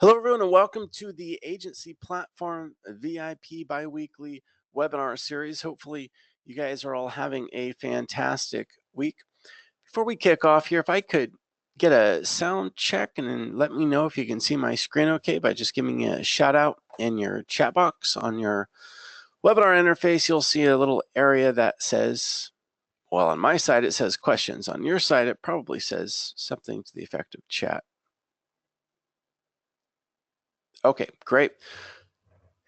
Hello, everyone, and welcome to the Agency Platform VIP biweekly webinar series. Hopefully, you guys are all having a fantastic week. Before we kick off here, if I could get a sound check and then let me know if you can see my screen okay by just giving me a shout out in your chat box on your webinar interface. You'll see a little area that says, well, on my side, it says questions. On your side, it probably says something to the effect of chat. Okay, great.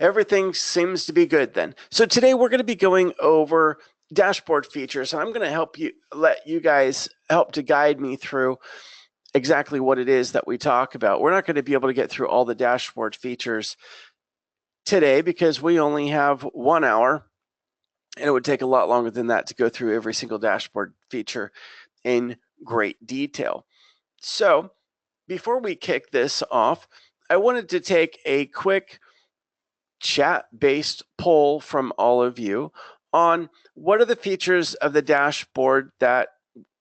Everything seems to be good then. So today we're going to be going over dashboard features, and I'm going to let you guys help to guide me through exactly what it is that we talk about. We're not going to be able to get through all the dashboard features today because we only have 1 hour, and it would take a lot longer than that to go through every single dashboard feature in great detail. So before we kick this off, I wanted to take a quick chat-based poll from all of you on what are the features of the dashboard that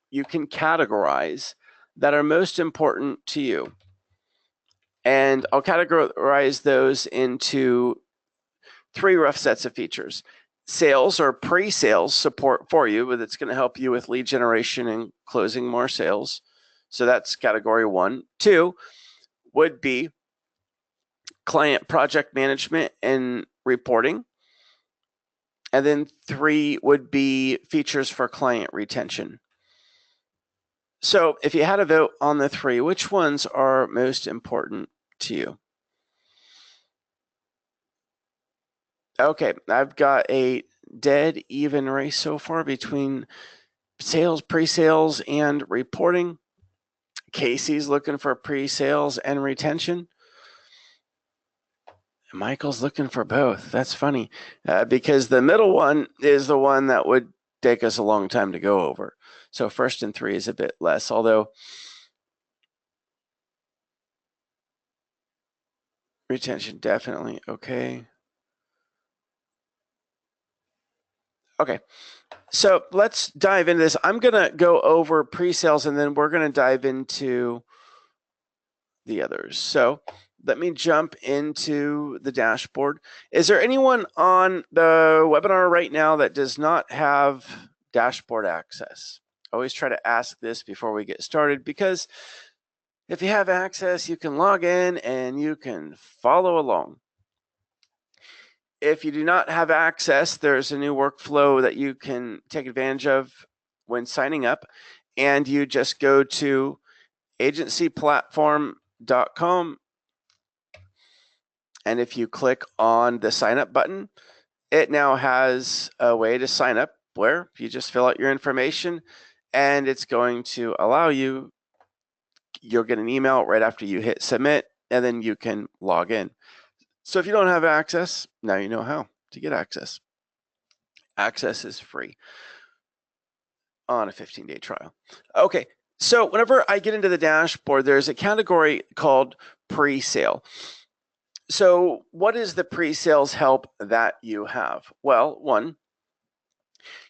you can categorize that are most important to you. And I'll categorize those into 3 rough sets of features. Sales or pre-sales support for you, but it's going to help you with lead generation and closing more sales. So that's category 1. 2 would be client project management and reporting. And then 3 would be features for client retention. So if you had a vote on the 3, which ones are most important to you? Okay, I've got a dead even race so far between sales, pre-sales, and reporting. Casey's looking for pre-sales and retention. Michael's looking for both. That's funny because the middle one is the one that would take us a long time to go over. So 1st and 3 is a bit less, although retention definitely okay. Okay, so let's dive into this. I'm going to go over pre-sales and then we're going to dive into the others. So let me jump into the dashboard. Is there anyone on the webinar right now that does not have dashboard access? I always try to ask this before we get started because if you have access, you can log in and you can follow along. If you do not have access, there's a new workflow that you can take advantage of when signing up, and you just go to agencyplatform.com, and if you click on the sign up button, it now has a way to sign up where you just fill out your information and it's going to allow you'll get an email right after you hit submit, and then you can log in. So if you don't have access, now you know how to get access. Access is free on a 15-day trial. Okay, so whenever I get into the dashboard, there's a category called pre-sale. So what is the pre-sales help that you have? Well, 1,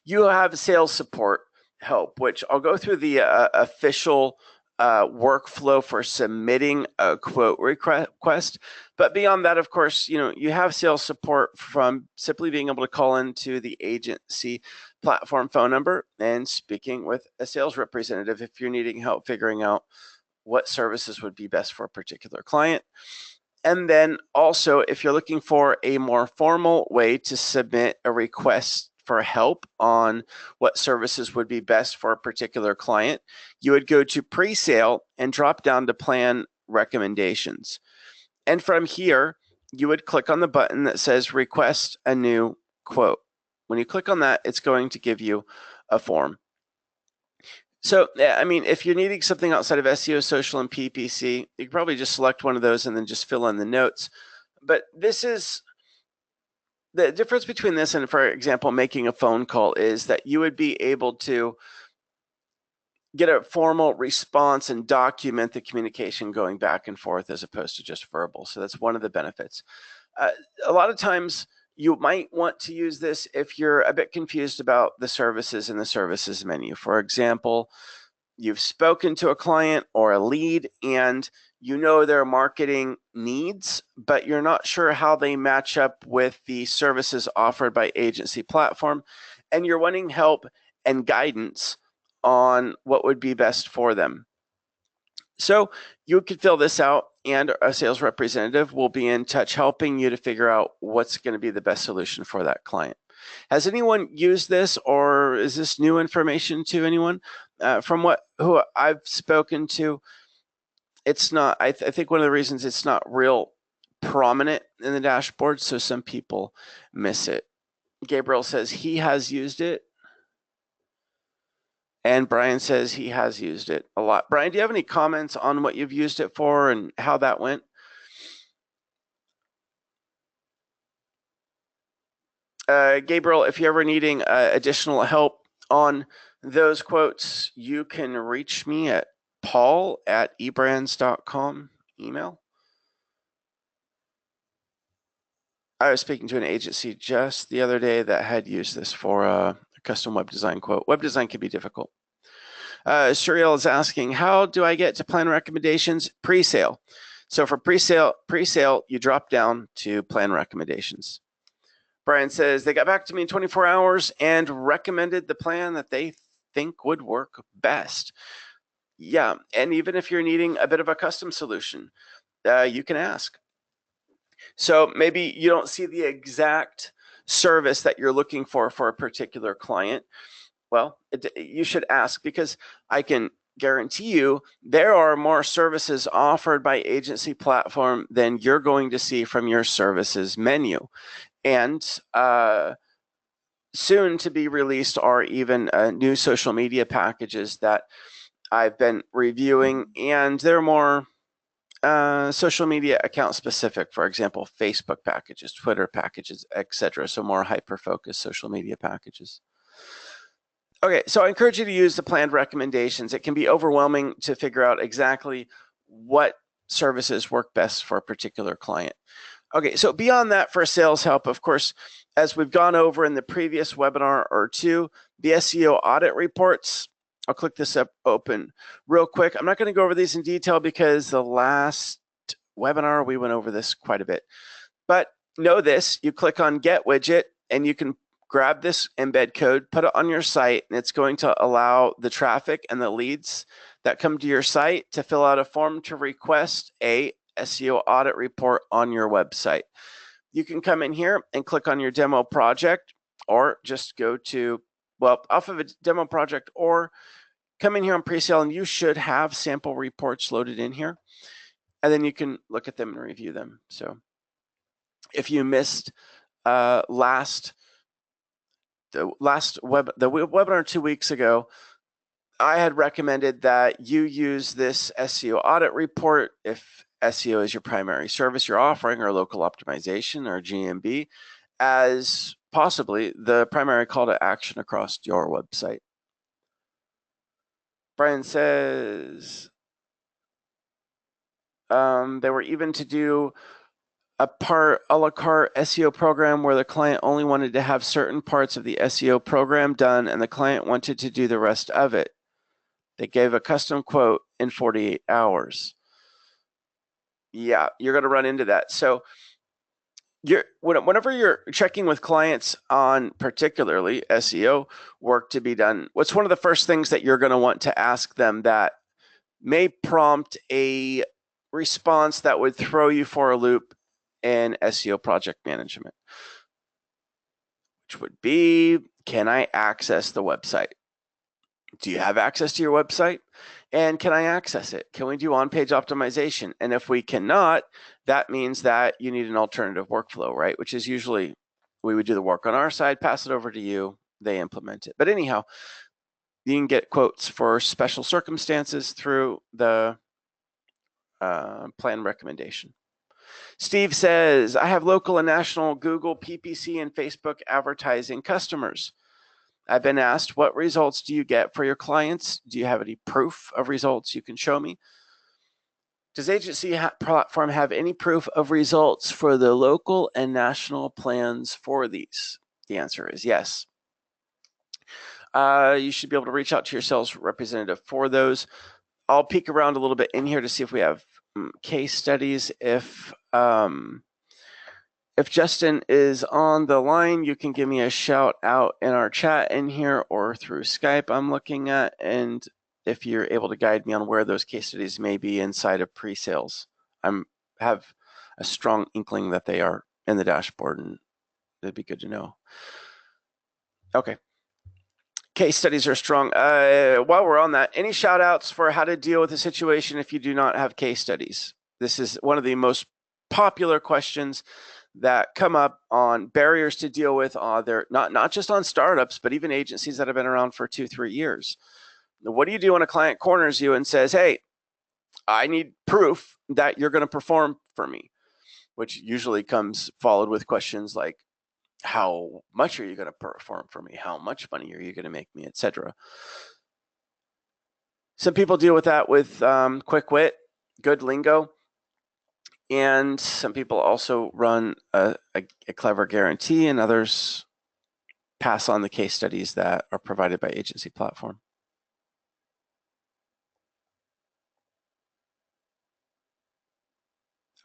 you have sales support help, which I'll go through the official workflow for submitting a quote request. But beyond that, of course, you have sales support from simply being able to call into the agency platform phone number and speaking with a sales representative if you're needing help figuring out what services would be best for a particular client. And then also, if you're looking for a more formal way to submit a request for help on what services would be best for a particular client, you would go to pre-sale and drop down to plan recommendations. And from here, you would click on the button that says request a new quote. When you click on that, it's going to give you a form. So, I mean, if you're needing something outside of SEO, social, and PPC, you can probably just select one of those and then just fill in the notes. But this is the difference between this and, for example, making a phone call is that you would be able to get a formal response and document the communication going back and forth as opposed to just verbal. So that's one of the benefits. A lot of times you might want to use this if you're a bit confused about the services in the services menu. For example, you've spoken to a client or a lead and you know their marketing needs, but you're not sure how they match up with the services offered by agency platform, and you're wanting help and guidance on what would be best for them. So you can fill this out, and a sales representative will be in touch helping you to figure out what's going to be the best solution for that client. Has anyone used this, or is this new information to anyone? From who I've spoken to, it's not. I think one of the reasons it's not real prominent in the dashboard, so some people miss it. Gabriel says he has used it, and Brian says he has used it a lot. Brian, do you have any comments on what you've used it for and how that went? Gabriel, if you're ever needing additional help on those quotes, you can reach me at paul@ebrands.com email. I was speaking to an agency just the other day that had used this for a custom web design quote. Web design can be difficult. Shuriel is asking, how do I get to plan recommendations pre-sale? So for pre-sale, you drop down to plan recommendations. Brian says, they got back to me in 24 hours and recommended the plan that they think would work best. Yeah, and even if you're needing a bit of a custom solution, you can ask. So maybe you don't see the exact service that you're looking for a particular client. Well, you should ask, because I can guarantee you there are more services offered by agency platform than you're going to see from your services menu. And soon to be released are even new social media packages that I've been reviewing, and they're more social media account specific. For example, Facebook packages, Twitter packages, etc. So more hyper-focused social media packages. Okay, so I encourage you to use the planned recommendations. It can be overwhelming to figure out exactly what services work best for a particular client. Okay, so beyond that, for sales help, of course, as we've gone over in the previous webinar or two, the SEO audit reports. I'll click this up open real quick. I'm not going to go over these in detail because the last webinar we went over this quite a bit. But know this, you click on Get Widget and you can grab this embed code, put it on your site, and it's going to allow the traffic and the leads that come to your site to fill out a form to request a SEO audit report on your website. You can come in here and click on your demo project, or just go to, well, off of a demo project, or come in here on pre-sale, and you should have sample reports loaded in here, and then you can look at them and review them. So if you missed the webinar 2 weeks ago, I had recommended that you use this SEO audit report if SEO is your primary service you're offering, or local optimization, or Gmb, as possibly the primary call to action across your website. Brian says they were even to do a la carte SEO program where the client only wanted to have certain parts of the SEO program done and the client wanted to do the rest of it. They gave a custom quote in 48 hours. Yeah, you're going to run into that. So whenever you're checking with clients on particularly SEO work to be done, what's one of the first things that you're going to want to ask them that may prompt a response that would throw you for a loop in SEO project management? Which would be, can I access the website? Do you have access to your website? And can I access it? Can we do on-page optimization? And if we cannot, that means that you need an alternative workflow, right? Which is usually, we would do the work on our side, pass it over to you, they implement it. But anyhow, you can get quotes for special circumstances through the plan recommendation. Steve says, I have local and national Google, PPC, and Facebook advertising customers. I've been asked, what results do you get for your clients? Do you have any proof of results you can show me? Does agency platform have any proof of results for the local and national plans for these? The answer is yes. you should be able to reach out to your sales representative for those. I'll peek around a little bit in here to see if we have case studies. If Justin is on the line, you can give me a shout out in our chat in here or through Skype I'm looking at, and if you're able to guide me on where those case studies may be inside of pre-sales. I have a strong inkling that they are in the dashboard, and it'd be good to know. Okay. Case studies are strong. While we're on that, any shout outs for how to deal with a situation if you do not have case studies? This is one of the most popular questions that come up on barriers to deal with. They're not just on startups, but even agencies that have been around for 2-3 years. What do you do when a client corners you and says, hey, I need proof that you're going to perform for me? Which usually comes followed with questions like, how much are you going to perform for me? How much money are you going to make me, etc. Some people deal with that with quick wit, good lingo, and some people also run a clever guarantee, and others pass on the case studies that are provided by agency platform.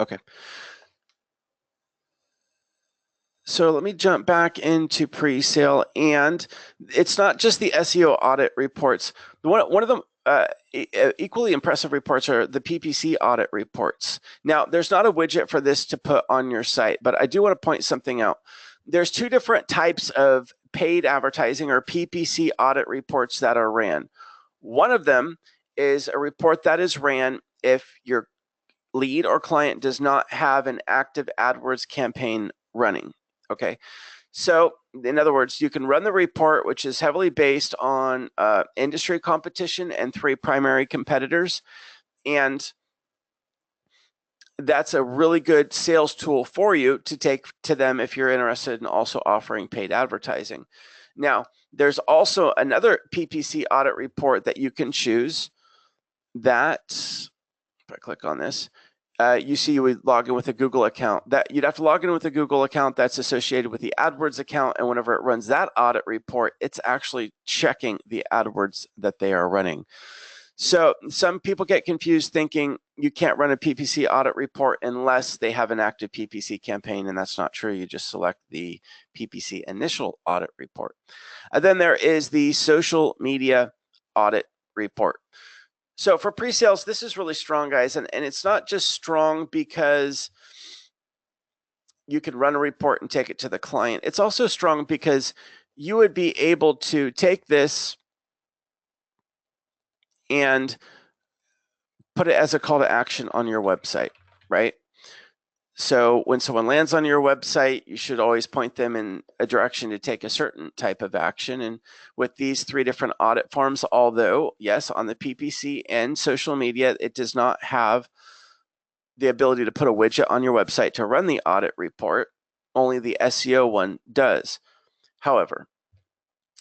Okay. So let me jump back into pre-sale, and it's not just the SEO audit reports. One of them equally impressive reports are the Ppc audit reports. Now, there's not a widget for this to put on your site, but I do want to point something out. There's two different types of paid advertising or Ppc audit reports that are ran. One of them is a report that is ran if your lead or client does not have an active AdWords campaign running. Okay, so in other words, you can run the report, which is heavily based on industry competition and 3 primary competitors, and that's a really good sales tool for you to take to them if you're interested in also offering paid advertising. Now, there's also another Ppc audit report that you can choose that, if I click on this, you see you would log in with a Google account. That you'd have to log in with a Google account that's associated with the AdWords account, and whenever it runs that audit report, it's actually checking the AdWords that they are running. So some people get confused thinking you can't run a Ppc audit report unless they have an active Ppc campaign, and that's not true. You just select the Ppc initial audit report. And then there is the social media audit report. So for pre-sales, this is really strong, guys, and it's not just strong because you can run a report and take it to the client. It's also strong because you would be able to take this and put it as a call to action on your website, right? So when someone lands on your website, you should always point them in a direction to take a certain type of action. And with these 3 different audit forms, although, yes, on the Ppc and social media, it does not have the ability to put a widget on your website to run the audit report, only the SEO one does. However,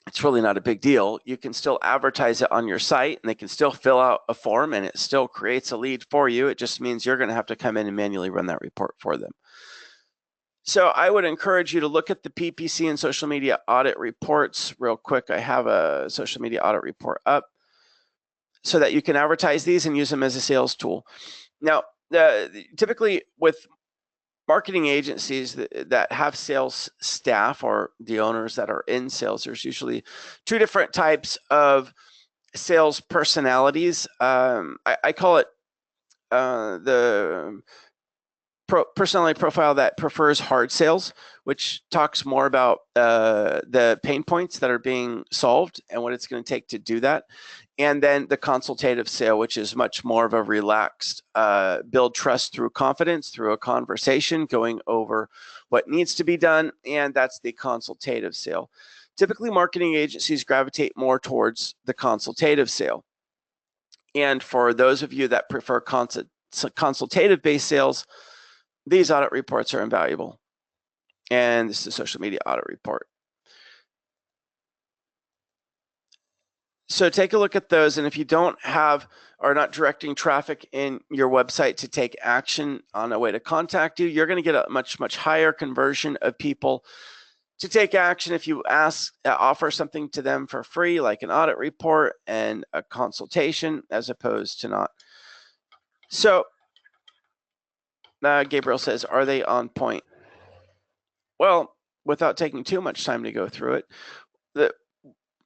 it's really not a big deal. You can still advertise it on your site, and they can still fill out a form, and it still creates a lead for you. It just means you're going to have to come in and manually run that report for them. So I would encourage you to look at the Ppc and social media audit reports real quick. I have a social media audit report up so that you can advertise these and use them as a sales tool. Now, typically with marketing agencies that have sales staff or the owners that are in sales, there's usually 2 different types of sales personalities. I call it the personality profile that prefers hard sales, which talks more about the pain points that are being solved and what it's going to take to do that. And then the consultative sale, which is much more of a relaxed, build trust through confidence, through a conversation, going over what needs to be done, and that's the consultative sale. Typically, marketing agencies gravitate more towards the consultative sale. And for those of you that prefer consultative-based sales, these audit reports are invaluable. And this is a social media audit report. So take a look at those, and if you don't have or not directing traffic in your website to take action on a way to contact you, you're going to get a much higher conversion of people to take action if you offer something to them for free, like an audit report and a consultation, as opposed to not. So Gabriel says, are they on point? Well, without taking too much time to go through it,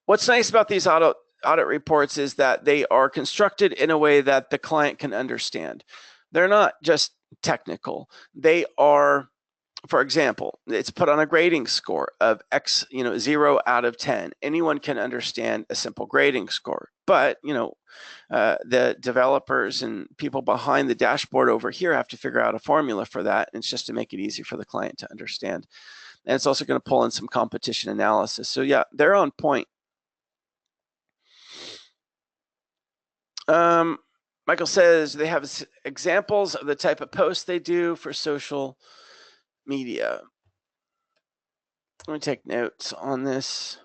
what's nice about these audit reports is that they are constructed in a way that the client can understand. They're not just technical. They are, for example, it's put on a grading score of X, 0 out of 10. Anyone can understand a simple grading score, but the developers and people behind the dashboard over here have to figure out a formula for that. And it's just to make it easy for the client to understand. And it's also going to pull in some competition analysis. So yeah, they're on point. Michael says they have examples of the type of posts they do for social media. Let me take notes on this.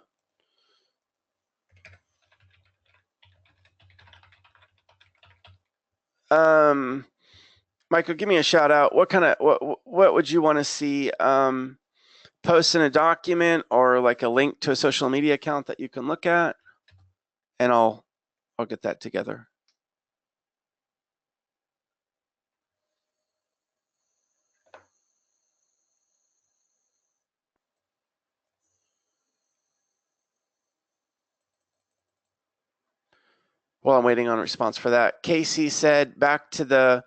Michael, give me a shout out. What would you want to see? Post in a document or like a link to a social media account that you can look at, and I'll get that together. Well, I'm waiting on a response for that. Casey said, back to the,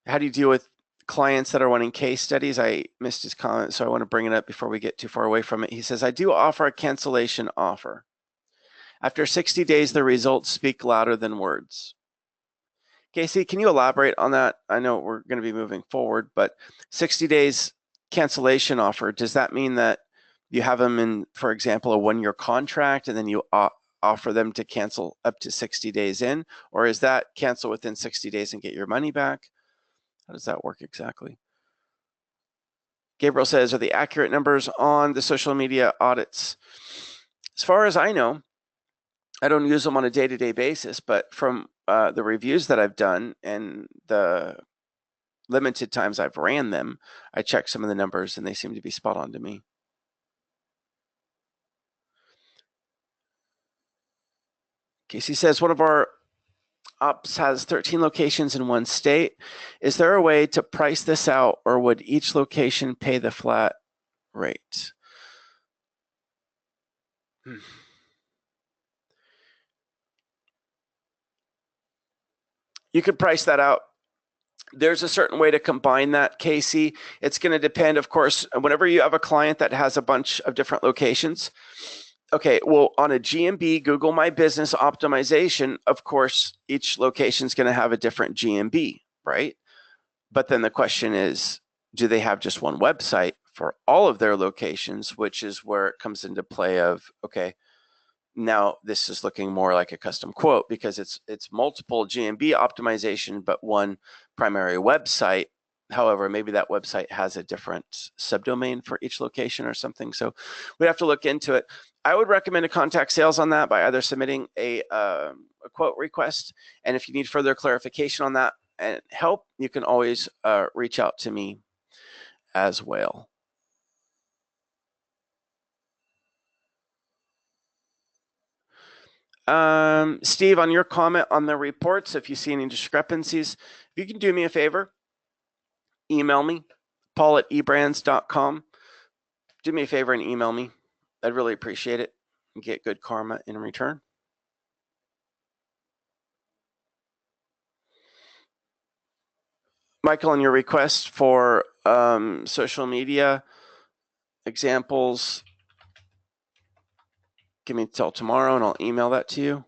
how do you deal with clients that are wanting case studies? I missed his comment, so I want to bring it up before we get too far away from it. He says, I do offer a cancellation offer. After 60 days, the results speak louder than words. Casey, can you elaborate on that? I know we're going to be moving forward, but 60 days cancellation offer, does that mean that you have them in, for example, a 1-year contract and then you offer them to cancel up to 60 days in? Or is that cancel within 60 days and get your money back? How does that work exactly? Gabriel says, are the accurate numbers on the social media audits? As far as I know, I don't use them on a day-to-day basis, but from the reviews that I've done and the limited times I've ran them, I checked some of the numbers and they seem to be spot on to me. Casey says, one of our ops has 13 locations in one state. Is there a way to price this out, or would each location pay the flat rate? You could price that out. There's a certain way to combine that, Casey. It's going to depend, of course, whenever you have a client that has a bunch of different locations. Okay, well, on a GMB, Google My Business optimization, of course, each location is going to have a different GMB, right? But then the question is, do they have just one website for all of their locations, which is where it comes into play of, okay, now this is looking more like a custom quote because it's multiple GMB optimization, but one primary website. However, maybe that website has a different subdomain for each location or something. So we have to look into it. I would recommend to contact sales on that by either submitting a quote request. And if you need further clarification on that and help, you can always reach out to me as well. Steve, on your comment on the reports, if you see any discrepancies, if you can do me a favor, email me, paul@ebrands.com. Do me a favor and email me. I'd really appreciate it and get good karma in return. Michael, on your request for social media examples, give me till tomorrow and I'll email that to you.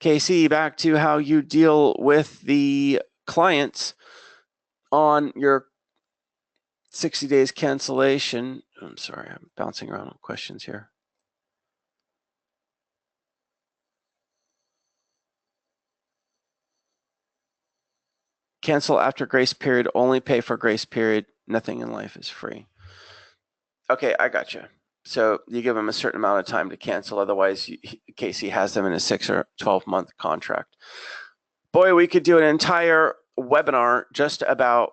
Casey, back to how you deal with the clients on your 60 days cancellation. I'm sorry, I'm bouncing around on questions here. Cancel after grace period, only pay for grace period. Nothing in life is free. Okay, I got you. So you give them a certain amount of time to cancel. Otherwise, Casey has them in a 6 or 12-month contract. Boy, we could do an entire webinar just about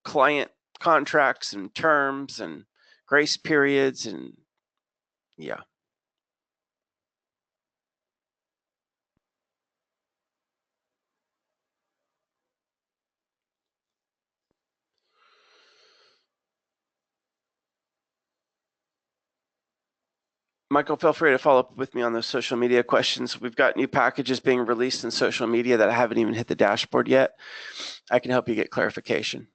client contracts and terms and grace periods and yeah. Michael, feel free to follow up with me on those social media questions. We've got new packages being released in social media that haven't even hit the dashboard yet. I can help you get clarification.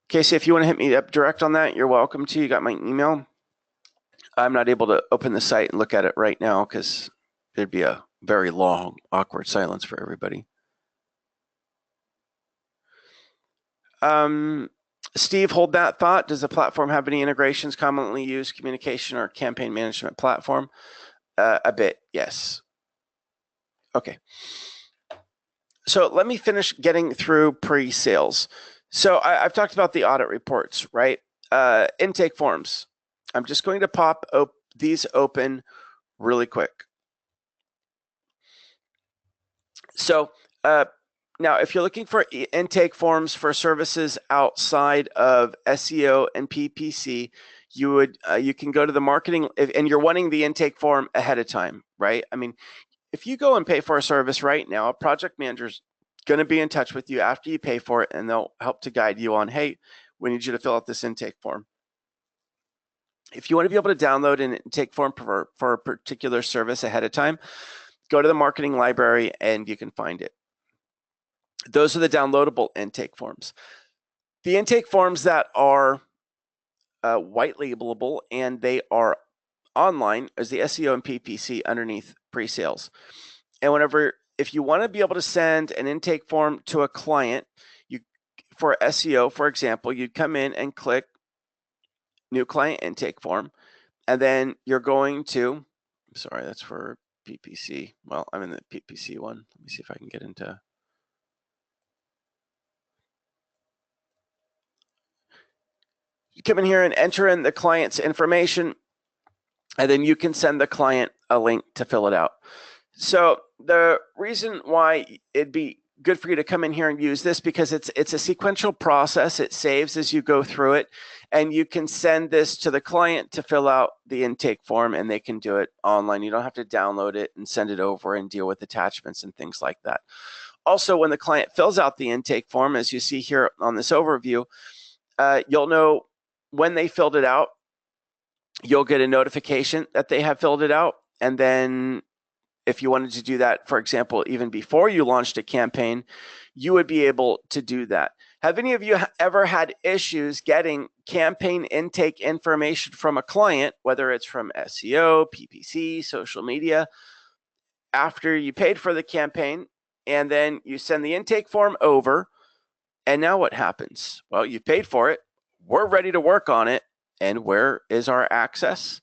Casey, if you want to hit me up direct on that, you're welcome to. You got my email. I'm not able to open the site and look at it right now because there'd be a very long, awkward silence for everybody. Steve, hold that thought. Does the platform have any integrations commonly used communication or campaign management platform? A bit, yes. Okay. So let me finish getting through pre-sales. So I've talked about the audit reports, right? Intake forms. I'm just going to pop these open really quick. So now, if you're looking for intake forms for services outside of SEO and PPC, you can go to the marketing, and you're wanting the intake form ahead of time, right? I mean, if you go and pay for a service right now, a project manager's going to be in touch with you after you pay for it, and they'll help to guide you on, hey, we need you to fill out this intake form. If you want to be able to download an intake form for a particular service ahead of time, go to the marketing library and you can find it. Those are the downloadable intake forms. The intake forms that are white labelable and they are online is the SEO and PPC underneath pre-sales. And if you want to be able to send an intake form to a client, for SEO, for example, you'd come in and click new client intake form, and then you're going to, sorry, that's for PPC. Well, I'm in the PPC one. Let me see if I can get into. You come in here and enter in the client's information, and then you can send the client a link to fill it out. So the reason why it'd be good for you to come in here and use this, because it's a sequential process. It saves as you go through it, and you can send this to the client to fill out the intake form, and they can do it online. You don't have to download it and send it over and deal with attachments and things like that. Also, when the client fills out the intake form, as you see here on this overview, you'll know when they filled it out. You'll get a notification that they have filled it out, and then if you wanted to do that, for example, even before you launched a campaign, you would be able to do that. Have any of you ever had issues getting campaign intake information from a client, whether it's from SEO, PPC, social media, after you paid for the campaign, and then you send the intake form over, and now what happens? Well, you paid for it, we're ready to work on it, and where is our access?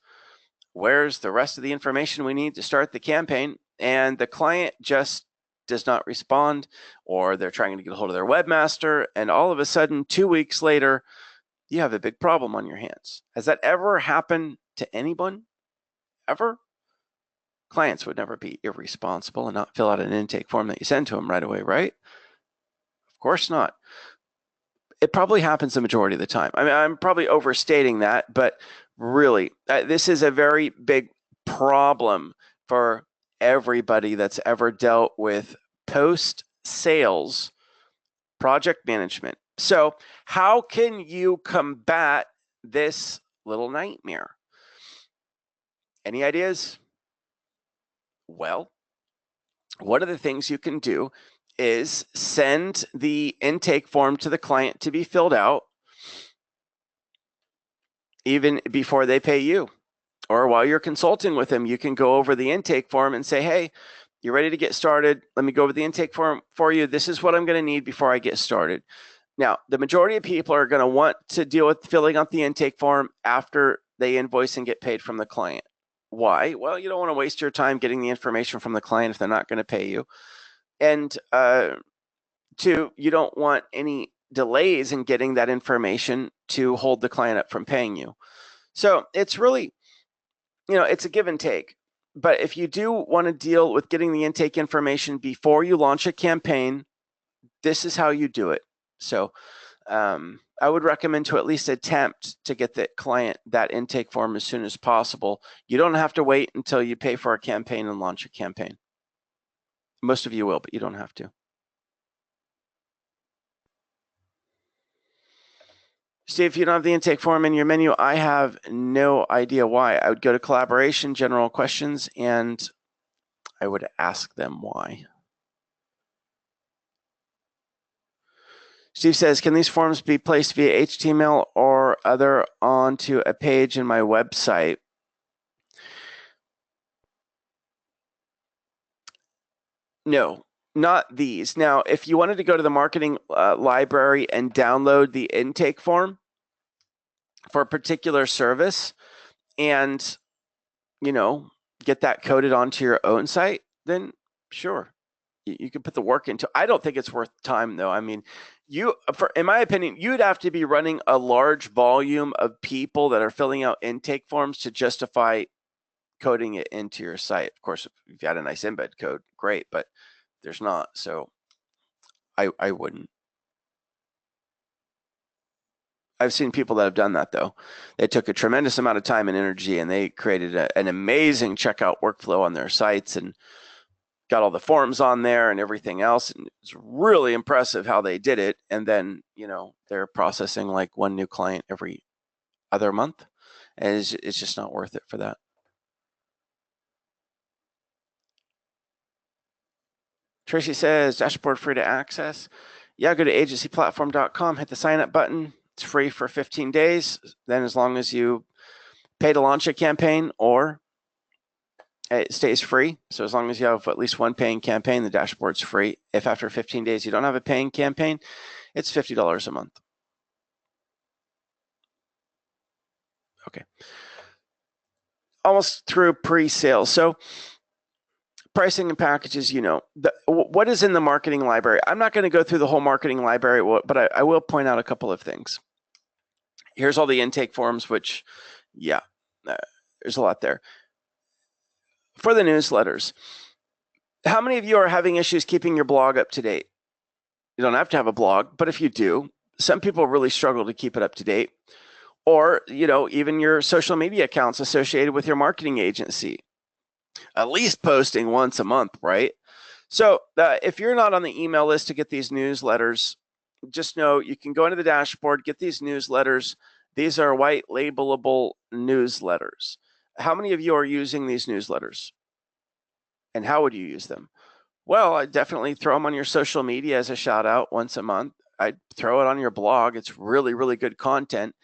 Where's the rest of the information we need to start the campaign? And the client just does not respond, or they're trying to get a hold of their webmaster, and all of a sudden, 2 weeks later, you have a big problem on your hands. Has that ever happened to anyone? Ever? Clients would never be irresponsible and not fill out an intake form that you send to them right away, right? Of course not. It probably happens the majority of the time. I mean, I'm probably overstating that, but really, this is a very big problem for everybody that's ever dealt with post-sales project management. So how can you combat this little nightmare? Any ideas? Well, one of the things you can do is send the intake form to the client to be filled out even before they pay you. Or while you're consulting with them, you can go over the intake form and say, hey, you're ready to get started. Let me go over the intake form for you. This is what I'm going to need before I get started. Now, the majority of people are going to want to deal with filling out the intake form after they invoice and get paid from the client. Why? Well, you don't want to waste your time getting the information from the client if they're not going to pay you. And two, you don't want any delays in getting that information to hold the client up from paying you. So it's really, it's a give and take. But if you do want to deal with getting the intake information before you launch a campaign, this is how you do it. So I would recommend to at least attempt to get the client that intake form as soon as possible. You don't have to wait until you pay for a campaign and launch a campaign. Most of you will, but you don't have to. Steve, if you don't have the intake form in your menu, I have no idea why. I would go to collaboration, general questions, and I would ask them why. Steve says, can these forms be placed via HTML or other onto a page in my website? No, not these. Now, if you wanted to go to the marketing library and download the intake form for a particular service and, get that coded onto your own site, then sure, you can put the work into. I don't think it's worth time, though. I mean, in my opinion, you'd have to be running a large volume of people that are filling out intake forms to justify coding it into your site. Of course, if you've got a nice embed code, great, but there's not, so I wouldn't. I've seen people that have done that, though. They took a tremendous amount of time and energy, and they created an amazing checkout workflow on their sites and got all the forms on there and everything else. And it's really impressive how they did it. And then, they're processing like one new client every other month. And it's just not worth it for that. Tracy says, dashboard free to access. Yeah, go to agencyplatform.com, hit the sign up button. It's free for 15 days. Then as long as you pay to launch a campaign, or it stays free. So as long as you have at least one paying campaign, the dashboard's free. If after 15 days you don't have a paying campaign, it's $50 a month. Okay. Almost through pre-sale. So pricing and packages, what is in the marketing library? I'm not going to go through the whole marketing library, but I will point out a couple of things. Here's all the intake forms, which, there's a lot there. For the newsletters, how many of you are having issues keeping your blog up to date? You don't have to have a blog, but if you do, some people really struggle to keep it up to date. Or, even your social media accounts associated with your marketing agency. At least posting once a month, right? So if you're not on the email list to get these newsletters, just know you can go into the dashboard, get these newsletters. These are white labelable newsletters. How many of you are using these newsletters? And how would you use them? Well, I'd definitely throw them on your social media as a shout out once a month. I'd throw it on your blog. It's really, really good content.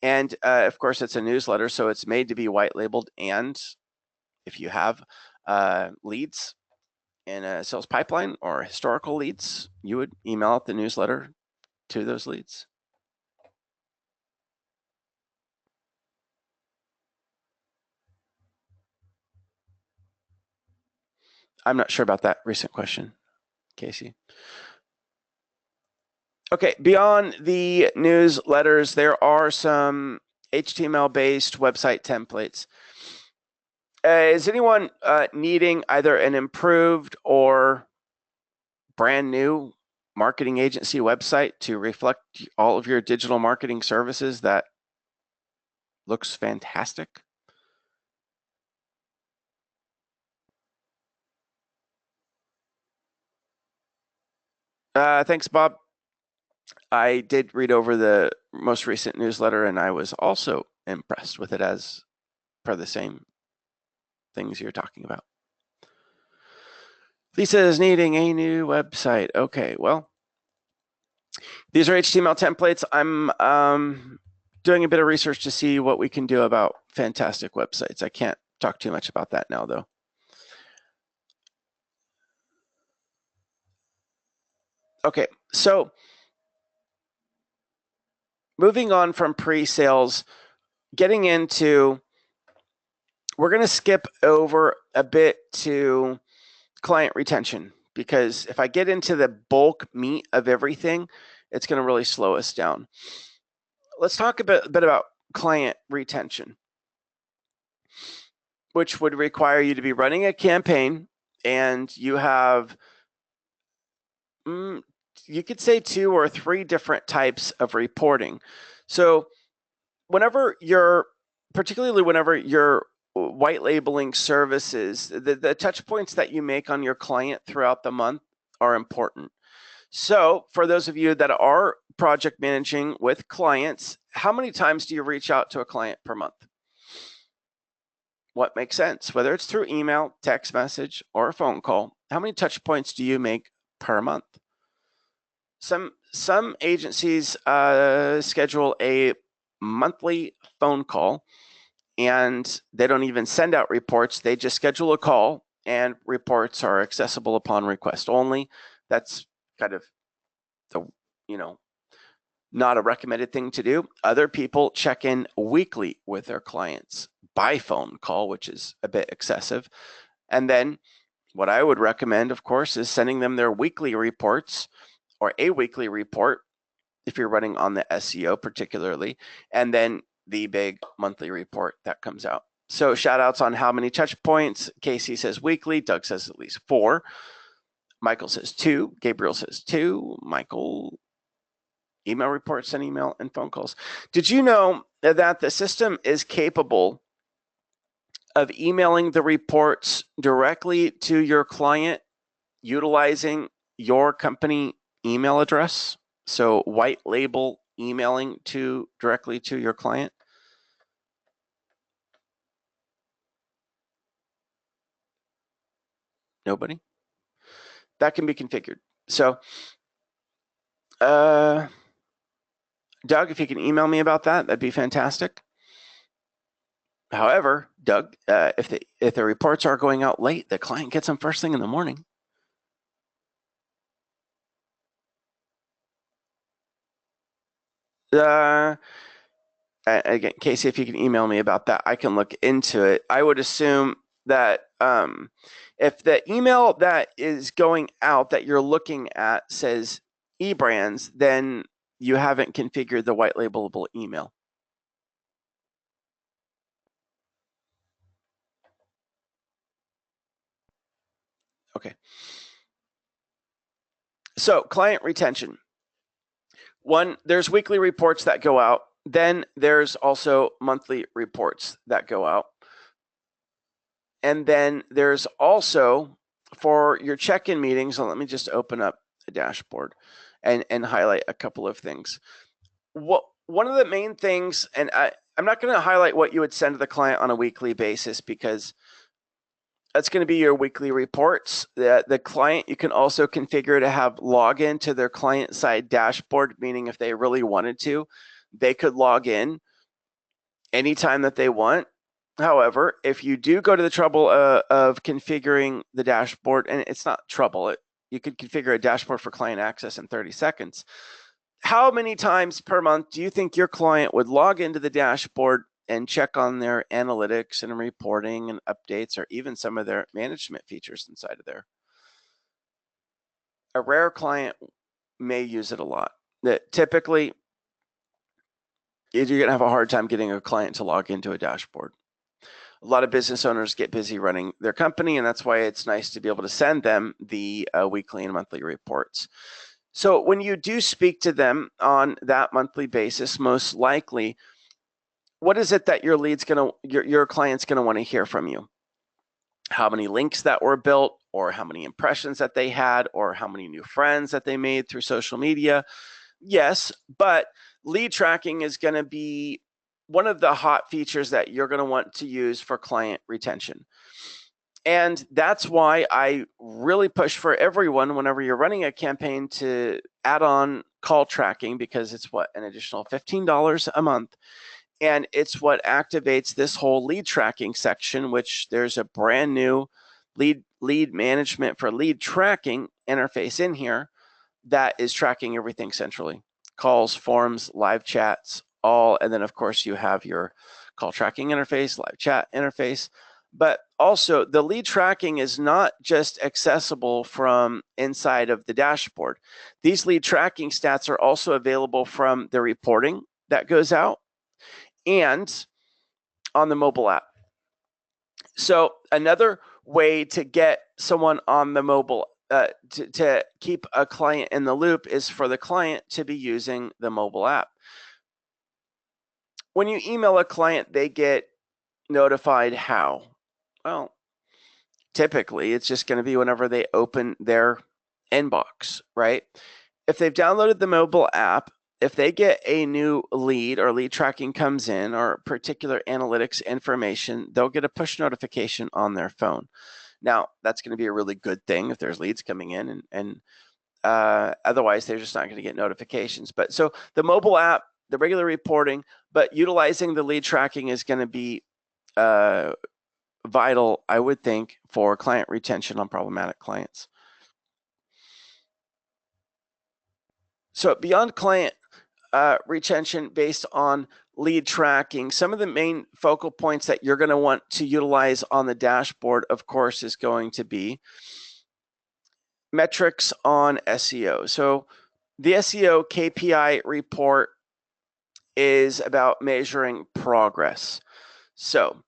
And of course, it's a newsletter, so it's made to be white labeled. And if you have leads in a sales pipeline or historical leads, you would email out the newsletter to those leads. I'm not sure about that recent question, Casey. Okay, beyond the newsletters, there are some HTML-based website templates. Is anyone needing either an improved or brand new marketing agency website to reflect all of your digital marketing services that looks fantastic? Thanks, Bob. I did read over the most recent newsletter, and I was also impressed with it as per the same things you're talking about. Lisa is needing a new website. Okay, well, these are HTML templates. I'm doing a bit of research to see what we can do about fantastic websites. I can't talk too much about that now, though. Okay, so moving on from pre-sales, getting into, we're going to skip over a bit to client retention, because if I get into the bulk meat of everything, it's going to really slow us down. Let's talk a bit about client retention. which would require you to be running a campaign, and you have, you could say 2 or 3 different types of reporting. So particularly whenever you're white labeling services, the touch points that you make on your client throughout the month are important. So for those of you that are project managing with clients, how many times do you reach out to a client per month? What makes sense? Whether it's through email, text message, or a phone call, how many touch points do you make per month? Some agencies schedule a monthly phone call, and they don't even send out reports. They just schedule a call, and reports are accessible upon request only. That's kind of the, not a recommended thing to do. Other people check in weekly with their clients by phone call, which is a bit excessive. And then what I would recommend, of course, is sending them their weekly reports or a weekly report if you're running on the SEO particularly, and then the big monthly report that comes out. So shout outs on how many touch points. Casey says weekly. Doug says at least 4. Michael says 2. Gabriel says 2. Michael, email reports, send email, and phone calls. Did you know that the system is capable of emailing the reports directly to your client utilizing your company email address? So white label emailing directly to your client? Nobody? That can be configured. So Doug, if you can email me about that, that'd be fantastic. However, Doug, if the reports are going out late, the client gets them first thing in the morning. Again, Casey, if you can email me about that, I can look into it. I would assume that if the email that is going out that you're looking at says eBrands, then you haven't configured the white labelable email. Okay. So client retention. One, there's weekly reports that go out. Then there's also monthly reports that go out. And then there's also for your check-in meetings, so let me just open up a dashboard and highlight a couple of things. One of the main things, and I'm not going to highlight what you would send to the client on a weekly basis because that's going to be your weekly reports. The client, you can also configure to have login to their client side dashboard, meaning if they really wanted to, they could log in anytime that they want. However, if you do go to the trouble of configuring the dashboard, and it's not trouble, you could configure a dashboard for client access in 30 seconds. How many times per month do you think your client would log into the dashboard and check on their analytics and reporting and updates, or even some of their management features inside of there? A rare client may use it a lot. That typically, you're going to have a hard time getting a client to log into a dashboard. A lot of business owners get busy running their company, and that's why it's nice to be able to send them the weekly and monthly reports. So when you do speak to them on that monthly basis, most likely, what is it that your client's gonna want to hear from you? How many links that were built, or how many impressions that they had, or how many new friends that they made through social media? Yes, but lead tracking is going to be one of the hot features that you're going to want to use for client retention. And that's why I really push for everyone whenever you're running a campaign to add on call tracking, because it's an additional $15 a month. And it's what activates this whole lead tracking section, which there's a brand new lead management for lead tracking interface in here that is tracking everything centrally. Calls, forms, live chats, all. And then of course you have your call tracking interface, live chat interface. But also the lead tracking is not just accessible from inside of the dashboard. These lead tracking stats are also available from the reporting that goes out and on the mobile app. So another way to get someone on the mobile, to keep a client in the loop, is for the client to be using the mobile app. When you email a client, they get notified how? Well, typically it's just going to be whenever they open their inbox, right? If they've downloaded the mobile app, if they get a new lead or lead tracking comes in or particular analytics information, they'll get a push notification on their phone. Now, that's going to be a really good thing if there's leads coming in, and otherwise they're just not going to get notifications. But so the mobile app, the regular reporting, but utilizing the lead tracking is going to be vital, I would think, for client retention on problematic clients. So beyond client retention based on lead tracking, some of the main focal points that you're going to want to utilize on the dashboard, of course, is going to be metrics on SEO. So the SEO KPI report is about measuring progress. So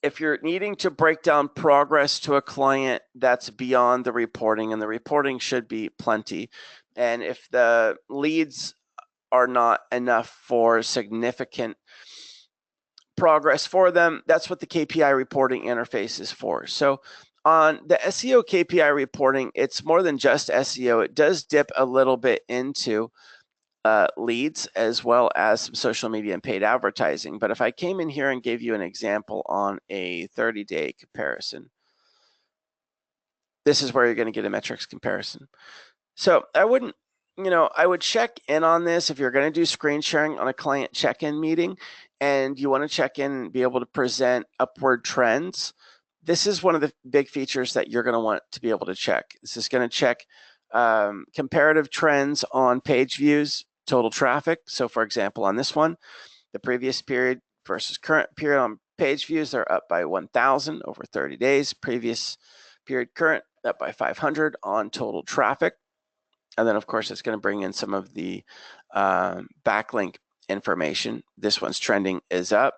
if you're needing to break down progress to a client, that's beyond the reporting, and the reporting should be plenty. And if the leads are not enough for significant progress for them, that's what the KPI reporting interface is for. So on the SEO KPI reporting, it's more than just SEO. It does dip a little bit into leads as well as some social media and paid advertising. But if I came in here and gave you an example on a 30-day comparison, this is where you're going to get a metrics comparison. So I wouldn't, I would check in on this if you're going to do screen sharing on a client check-in meeting and you want to check in and be able to present upward trends. This is one of the big features that you're going to want to be able to check. This is going to check comparative trends on page views, total traffic. So for example, on this one, the previous period versus current period on page views, they're up by 1,000 over 30 days. Previous period current, up by 500 on total traffic. And then, of course, it's going to bring in some of the backlink information. This one's trending is up.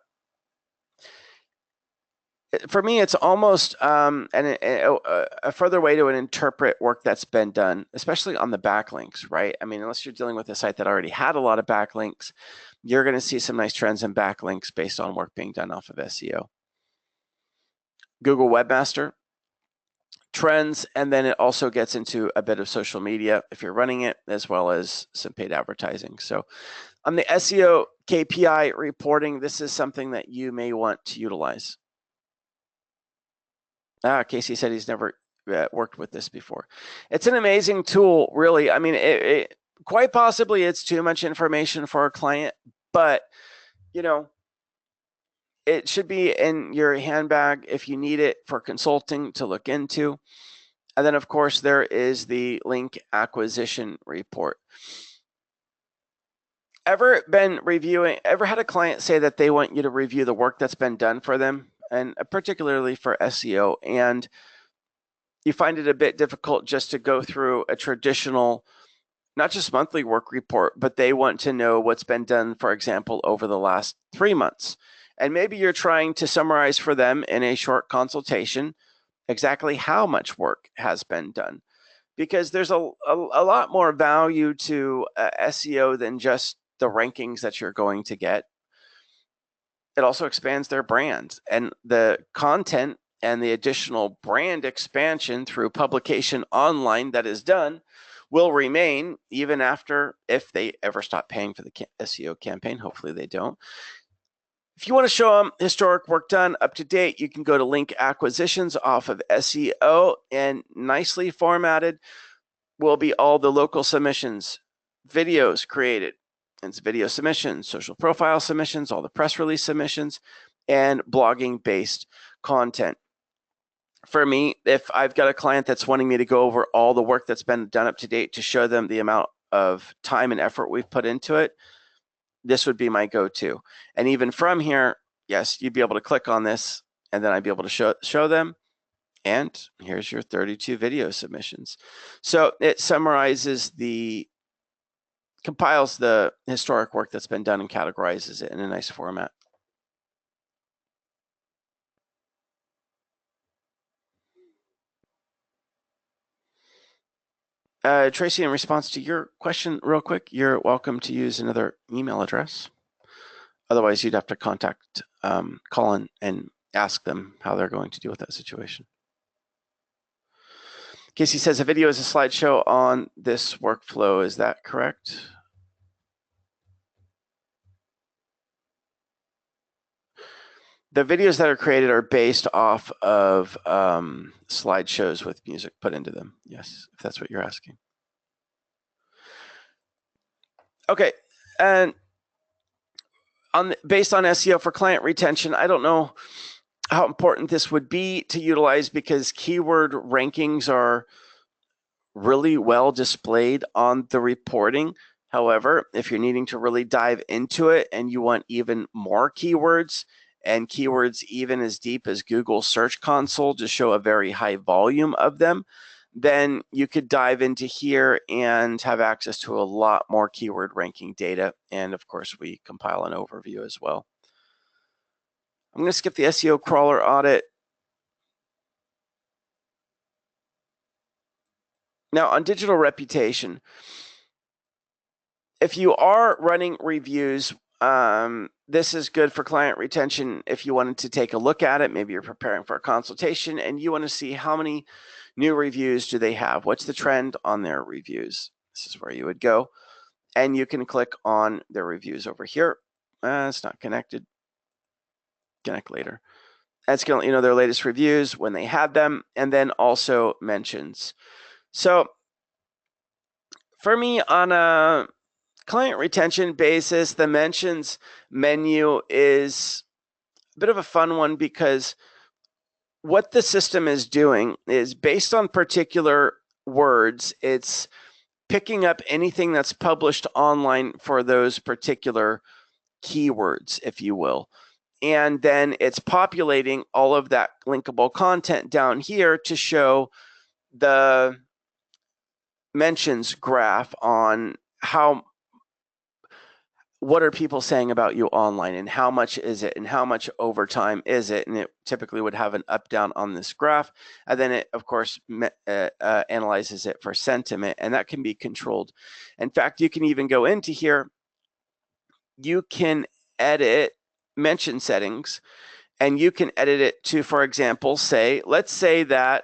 For me, it's almost a further way to interpret work that's been done, especially on the backlinks, right? I mean, unless you're dealing with a site that already had a lot of backlinks, you're going to see some nice trends in backlinks based on work being done off of SEO. Google Webmaster trends, and then it also gets into a bit of social media if you're running it, as well as some paid advertising. So on the SEO KPI reporting, this is something that you may want to utilize. Casey said he's never worked with this before. It's an amazing tool, really. I mean, quite possibly it's too much information for a client, but it should be in your handbag if you need it for consulting to look into. And then, of course, there is the link acquisition report. Ever had a client say that they want you to review the work that's been done for them, and particularly for SEO, and you find it a bit difficult just to go through a traditional, not just monthly work report, but they want to know what's been done, for example, over the last 3 months. And maybe you're trying to summarize for them in a short consultation exactly how much work has been done. Because there's a lot more value to SEO than just the rankings that you're going to get. It also expands their brand, and the content and the additional brand expansion through publication online that is done will remain even after, if they ever stop paying for the SEO campaign. Hopefully they don't. If you want to show them historic work done up to date, you can go to link acquisitions off of SEO, and nicely formatted will be all the local submissions, videos created, and video submissions, social profile submissions, all the press release submissions, and blogging based content. For me, if I've got a client that's wanting me to go over all the work that's been done up to date to show them the amount of time and effort we've put into it, this would be my go-to. And even from here, yes, you'd be able to click on this, and then I'd be able to show them. And here's your 32 video submissions. So it compiles the historic work that's been done and categorizes it in a nice format. Tracy, in response to your question real quick, you're welcome to use another email address. Otherwise, you'd have to contact Colin and ask them how they're going to deal with that situation. Casey says a video is a slideshow on this workflow. Is that correct? The videos that are created are based off of slideshows with music put into them. Yes, if that's what you're asking. Okay, and based on SEO for client retention, I don't know how important this would be to utilize because keyword rankings are really well displayed on the reporting. However, if you're needing to really dive into it and you want even more keywords and keywords even as deep as Google Search Console to show a very high volume of them, then you could dive into here and have access to a lot more keyword ranking data. And of course, we compile an overview as well. I'm going to skip the SEO crawler audit. Now on digital reputation, if you are running reviews, this is good for client retention. If you wanted to take a look at it, maybe you're preparing for a consultation and you want to see how many new reviews do they have? What's the trend on their reviews? This is where you would go. And you can click on their reviews over here. It's not connected. Connect later. That's going to let you know their latest reviews, when they had them, and then also mentions. So for me, on a client retention basis, the mentions menu is a bit of a fun one because what the system is doing is based on particular words, it's picking up anything that's published online for those particular keywords, if you will. And then it's populating all of that linkable content down here to show the mentions graph on what are people saying about you online and how much is it and how much overtime is it, and it typically would have an up down on this graph, and then it of course analyzes it for sentiment, and that can be controlled. In fact, you can even go into here, you can edit mention settings, and you can edit it to, for example, say, let's say that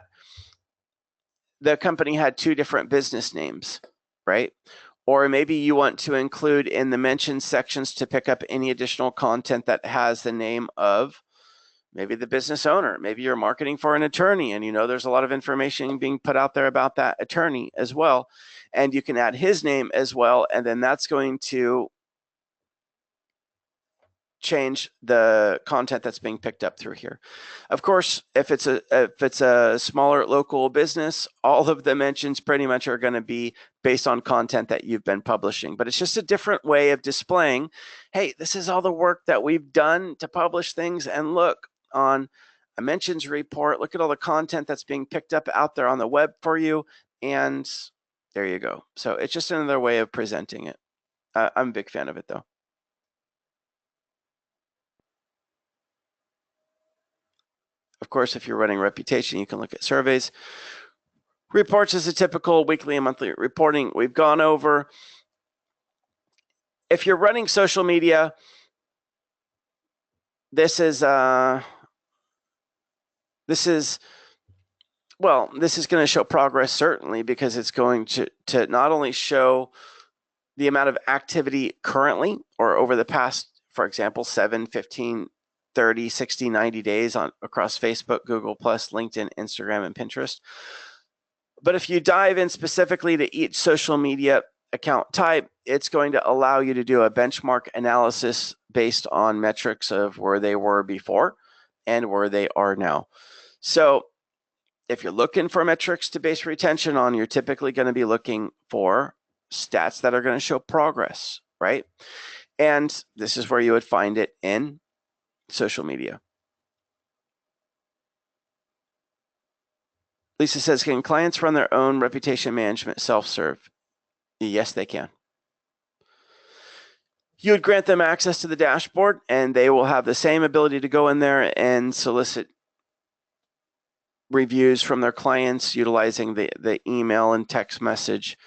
the company had two different business names, right? Or maybe you want to include in the mention sections to pick up any additional content that has the name of maybe the business owner. Maybe you're marketing for an attorney and you know there's a lot of information being put out there about that attorney as well. And you can add his name as well. And then that's going to change the content that's being picked up through here. Of course, if it's a smaller local business, all of the mentions pretty much are going to be based on content that you've been publishing. But it's just a different way of displaying, hey, this is all the work that we've done to publish things, and look on a mentions report, look at all the content that's being picked up out there on the web for you, and there you go. So it's just another way of presenting it. I'm a big fan of it though. Of course, if you're running reputation, you can look at surveys. Reports is a typical weekly and monthly reporting we've gone over. If you're running social media, this is going to show progress, certainly, because it's going to not only show the amount of activity currently or over the past, for example, 7, 15, 30, 60, 90 days across Facebook, Google+, LinkedIn, Instagram, and Pinterest. But if you dive in specifically to each social media account type, it's going to allow you to do a benchmark analysis based on metrics of where they were before and where they are now. So if you're looking for metrics to base retention on, you're typically going to be looking for stats that are going to show progress, right? And this is where you would find it in social media. Lisa says, can clients run their own reputation management self-serve? Yes, they can. You would grant them access to the dashboard, and they will have the same ability to go in there and solicit reviews from their clients utilizing the email and text message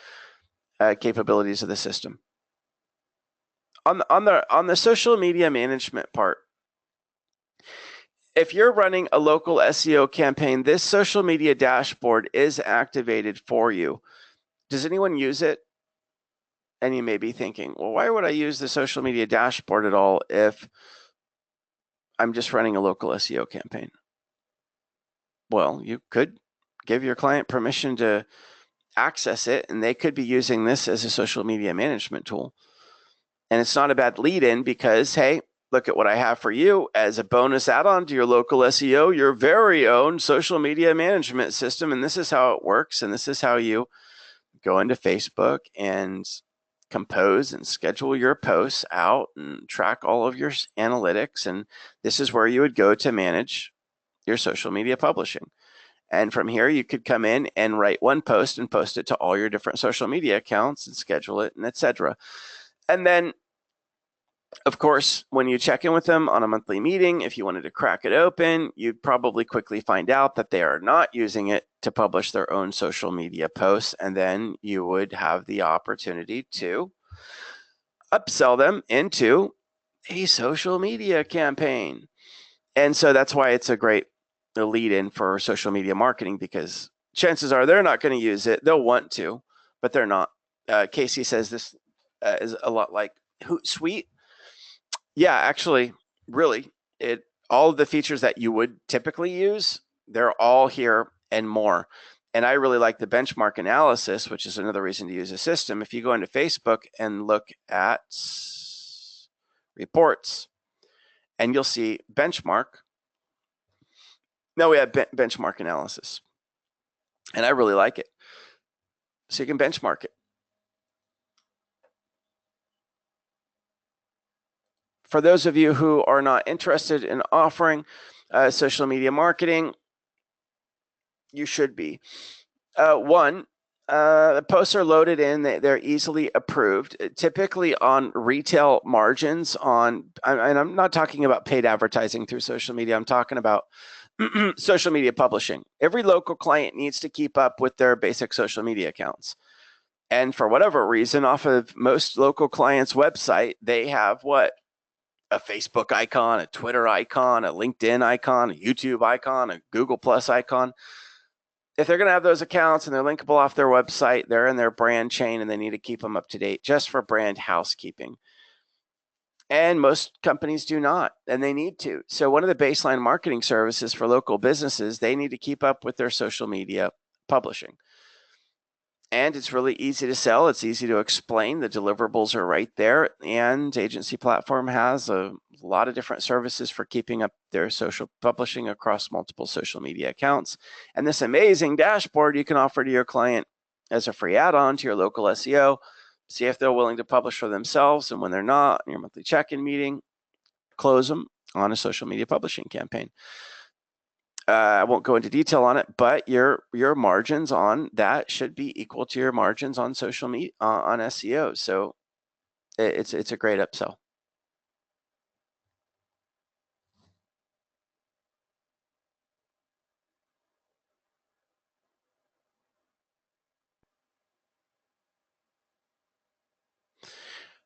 capabilities of the system. On the social media management part, if you're running a local SEO campaign, this social media dashboard is activated for you. Does anyone use it? And you may be thinking, well, why would I use the social media dashboard at all if I'm just running a local SEO campaign? Well, you could give your client permission to access it, and they could be using this as a social media management tool. And it's not a bad lead-in because, hey, look at what I have for you as a bonus add-on to your local SEO, your very own social media management system. And this is how it works. And this is how you go into Facebook and compose and schedule your posts out and track all of your analytics. And this is where you would go to manage your social media publishing. And from here, you could come in and write one post and post it to all your different social media accounts and schedule it and etc. And then, of course, when you check in with them on a monthly meeting, if you wanted to crack it open, you'd probably quickly find out that they are not using it to publish their own social media posts. And then you would have the opportunity to upsell them into a social media campaign. And so that's why it's a great lead in for social media marketing, because chances are they're not going to use it. They'll want to, but they're not. Casey says this is a lot like Hootsuite. Yeah, actually, really, all of the features that you would typically use, they're all here and more. And I really like the benchmark analysis, which is another reason to use a system. If you go into Facebook and look at reports, and you'll see benchmark. Now we have benchmark analysis, and I really like it. So you can benchmark it. For those of you who are not interested in offering social media marketing, you should be. One, the posts are loaded in, they're easily approved, typically on retail margins and I'm not talking about paid advertising through social media, I'm talking about social media publishing. Every local client needs to keep up with their basic social media accounts. And for whatever reason, off of most local clients' website, they have what? A Facebook icon, a Twitter icon, a LinkedIn icon, a YouTube icon, a Google Plus icon. If they're going to have those accounts and they're linkable off their website, they're in their brand chain and they need to keep them up to date just for brand housekeeping. And most companies do not, and they need to. So one of the baseline marketing services for local businesses, they need to keep up with their social media publishing. And it's really easy to sell. It's easy to explain. The deliverables are right there. And Agency Platform has a lot of different services for keeping up their social publishing across multiple social media accounts. And this amazing dashboard you can offer to your client as a free add-on to your local SEO. See if they're willing to publish for themselves. And when they're not, in your monthly check-in meeting, close them on a social media publishing campaign. I won't go into detail on it, but your margins on that should be equal to your margins on social media on SEO. So it's a great upsell.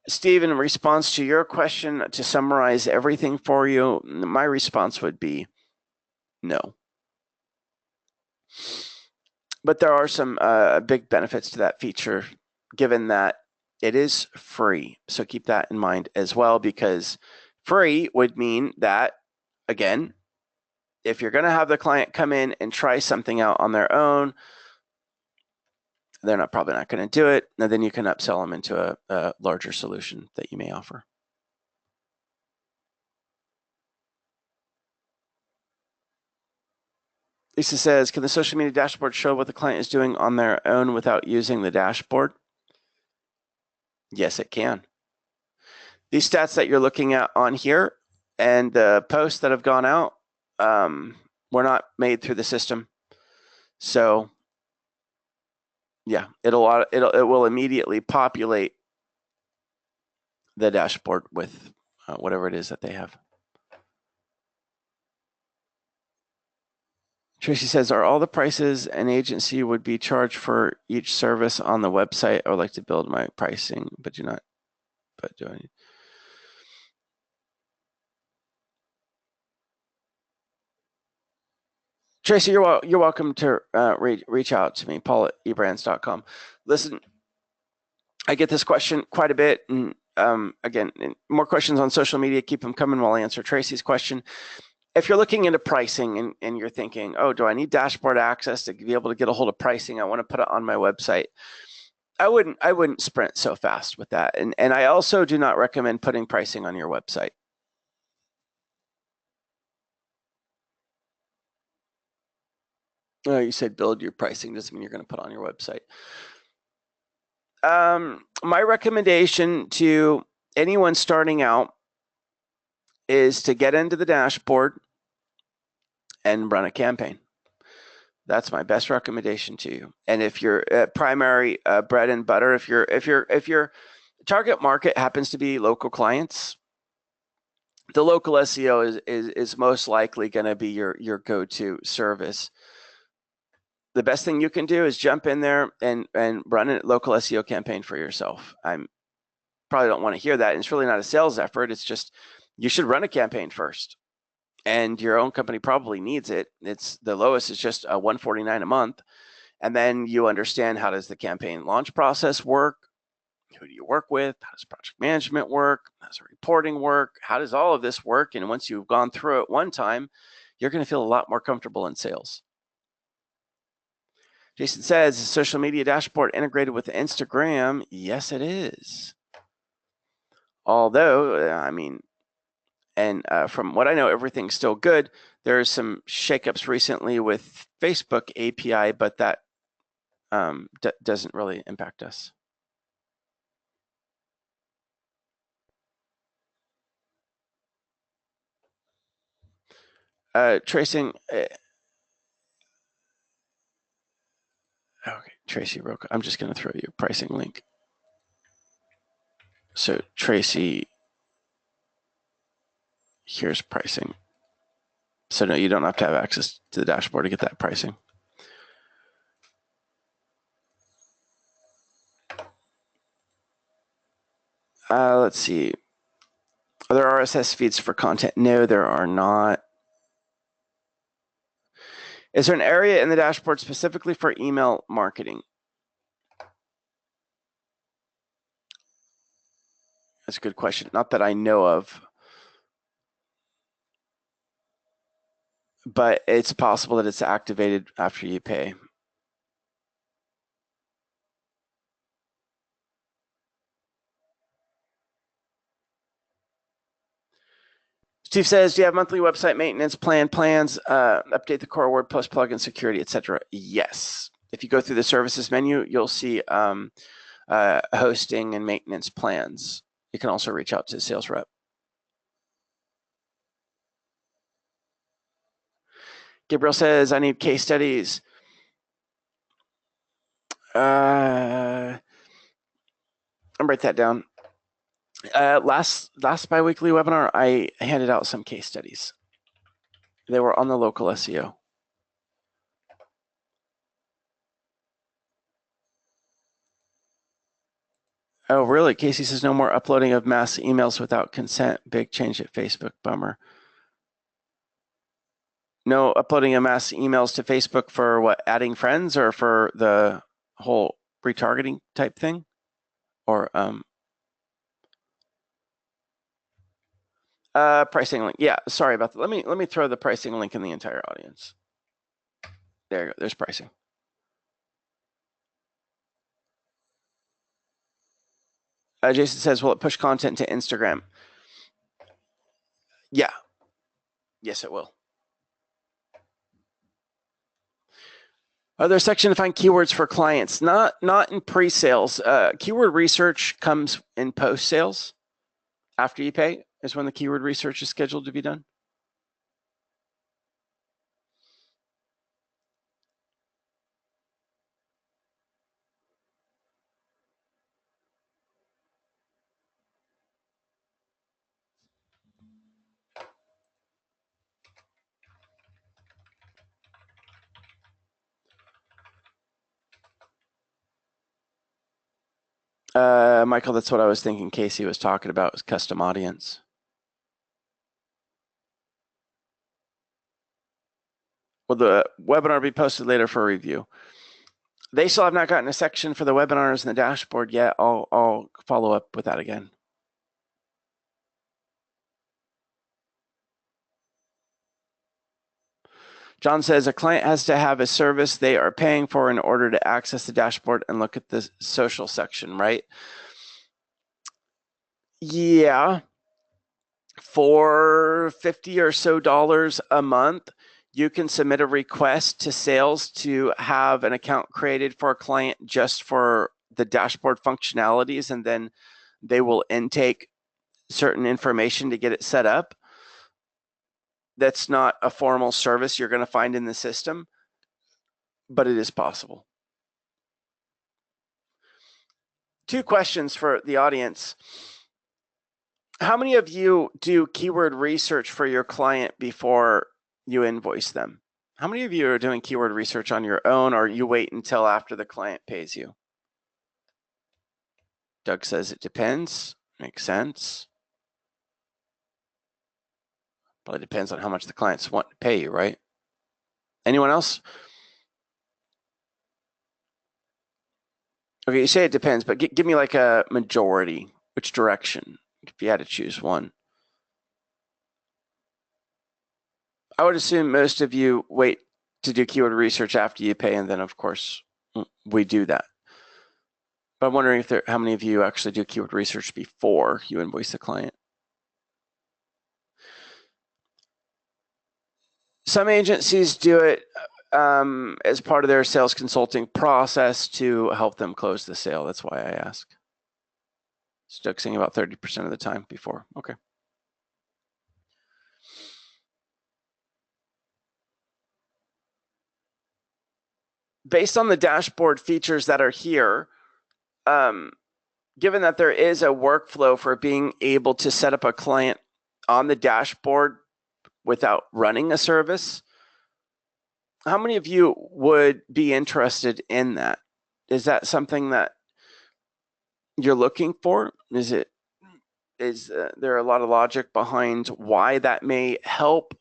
Steve, in response to your question, to summarize everything for you, my response would be no. But there are some big benefits to that feature, given that it is free. So keep that in mind as well, because free would mean that, again, if you're going to have the client come in and try something out on their own, they're probably not going to do it. And then you can upsell them into a larger solution that you may offer. Lisa says, can the social media dashboard show what the client is doing on their own without using the dashboard? Yes, it can. These stats that you're looking at on here and the posts that have gone out were not made through the system. So yeah, it will immediately populate the dashboard with whatever it is that they have. Tracy says, are all the prices an agency would be charged for each service on the website? I would like to build my pricing, but do not, but do I? Tracy, you're welcome to reach out to me, paul@ebrands.com. Listen, I get this question quite a bit, and again, more questions on social media. Keep them coming while I answer Tracy's question. If you're looking into pricing and you're thinking, oh, do I need dashboard access to be able to get a hold of pricing? I want to put it on my website. I wouldn't sprint so fast with that. And I also do not recommend putting pricing on your website. You said build your pricing doesn't mean you're going to put it on your website. My recommendation to anyone starting out is to get into the dashboard and run a campaign. That's my best recommendation to you. And if your primary bread and butter, if your target market happens to be local clients, the local SEO is most likely going to be your go-to service. The best thing you can do is jump in there and run a local SEO campaign for yourself. I'm probably don't want to hear that. And it's really not a sales effort. It's just you should run a campaign first. And your own company probably needs it. It's the lowest is just $149 a month. And then you understand, how does the campaign launch process work? Who do you work with? How does project management work? How does reporting work? How does all of this work? And once you've gone through it one time, you're going to feel a lot more comfortable in sales. Jason says, is social media dashboard integrated with Instagram? Yes, it is. Although, I mean, and from what I know, everything's still good. There's some shakeups recently with Facebook API, but that doesn't really impact us. Tracing. Okay, Tracy, real quick. I'm just going to throw you a pricing link. So Tracy, here's pricing. So no, you don't have to have access to the dashboard to get that pricing. Let's see. Are there RSS feeds for content? No, there are not. Is there an area in the dashboard specifically for email marketing? That's a good question. Not that I know of, but it's possible that it's activated after you pay. Steve says, do you have monthly website maintenance plans, update the core WordPress plugin security, etc.? Yes. If you go through the services menu, you'll see hosting and maintenance plans. You can also reach out to a sales rep. Gabriel says, I need case studies. I'll write that down. Last biweekly webinar, I handed out some case studies. They were on the local SEO. Oh, really? Casey says no more uploading of mass emails without consent. Big change at Facebook. Bummer. No uploading of mass emails to Facebook for what? Adding friends or for the whole retargeting type thing? Or pricing link. Yeah, sorry about that. Let me throw the pricing link in the entire audience. There you go. There's pricing. Jason says, will it push content to Instagram? Yeah. Yes, it will. Are there section to find keywords for clients? Not in pre-sales. Keyword research comes in post-sales. After you pay is when the keyword research is scheduled to be done. Michael, that's what I was thinking Casey was talking about, was custom audience. Will the webinar be posted later for review? They still have not gotten a section for the webinars in the dashboard yet. I'll follow up with that again. John says a client has to have a service they are paying for in order to access the dashboard and look at the social section, right? Yeah. For $50 or so a month, you can submit a request to sales to have an account created for a client just for the dashboard functionalities, and then they will intake certain information to get it set up. That's not a formal service you're going to find in the system, but it is possible. 2 questions for the audience. How many of you do keyword research for your client before you invoice them? How many of you are doing keyword research on your own, or you wait until after the client pays you? Doug says it depends. Makes sense. Probably depends on how much the clients want to pay you, right? Anyone else? Okay, you say it depends, but give me like a majority. Which direction, if you had to choose one? I would assume most of you wait to do keyword research after you pay, and then of course we do that. But I'm wondering if how many of you actually do keyword research before you invoice the client. Some agencies do it as part of their sales consulting process to help them close the sale. That's why I ask. Stuck saying about 30% of the time before. Okay. Based on the dashboard features that are here, given that there is a workflow for being able to set up a client on the dashboard without running a service, how many of you would be interested in that? Is that something that you're looking for? Is there a lot of logic behind why that may help?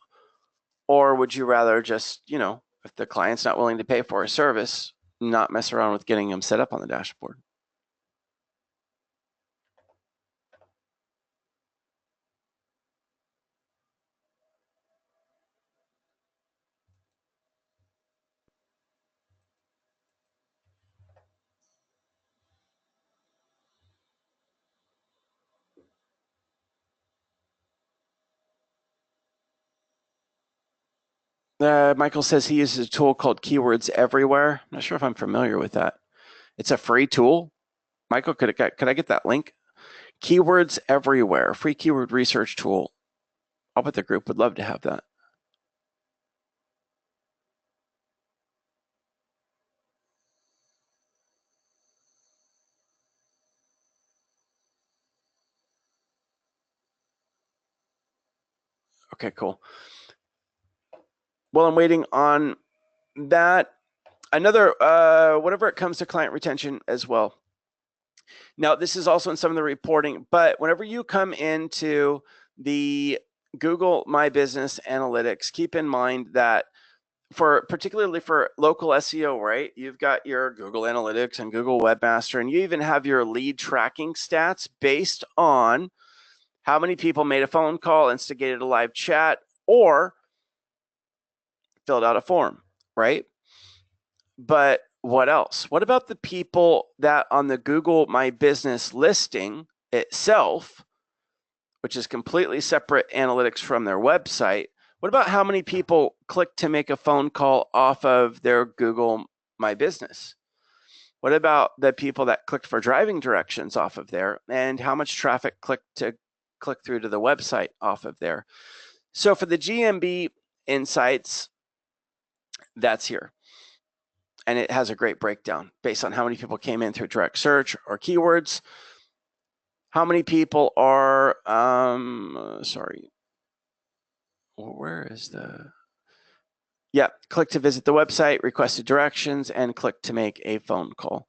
Or would you rather just, if the client's not willing to pay for a service, not mess around with getting them set up on the dashboard? Michael says he uses a tool called Keywords Everywhere. I'm not sure if I'm familiar with that. It's a free tool. Michael, could I get that link? Keywords Everywhere, free keyword research tool. I'll bet the group would love to have that. Okay, cool. Well, I'm waiting on that. Another, whenever it comes to client retention as well. Now, this is also in some of the reporting, but whenever you come into the Google My Business Analytics, keep in mind that particularly for local SEO, right? You've got your Google Analytics and Google Webmaster, and you even have your lead tracking stats based on how many people made a phone call, instigated a live chat, or filled out a form, right? But what else? What about the people that on the Google My Business listing itself, which is completely separate analytics from their website? What about how many people click to make a phone call off of their Google My Business? What about the people that clicked for driving directions off of there, and how much traffic click through to the website off of there? So for the Gmb Insights, that's here. And it has a great breakdown based on how many people came in through direct search or keywords. How many people are, where is the, click to visit the website, requested directions, and click to make a phone call.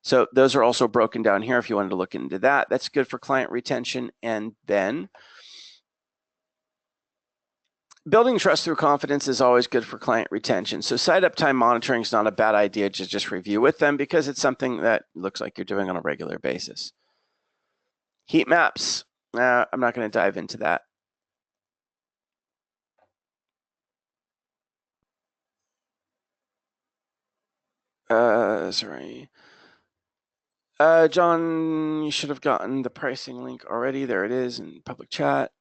So those are also broken down here if you wanted to look into that. That's good for client retention. And then building trust through confidence is always good for client retention. So site uptime monitoring is not a bad idea to just review with them because it's something that looks like you're doing on a regular basis. Heat maps, I'm not going to dive into that. Sorry. John, you should have gotten the pricing link already. There it is in public chat.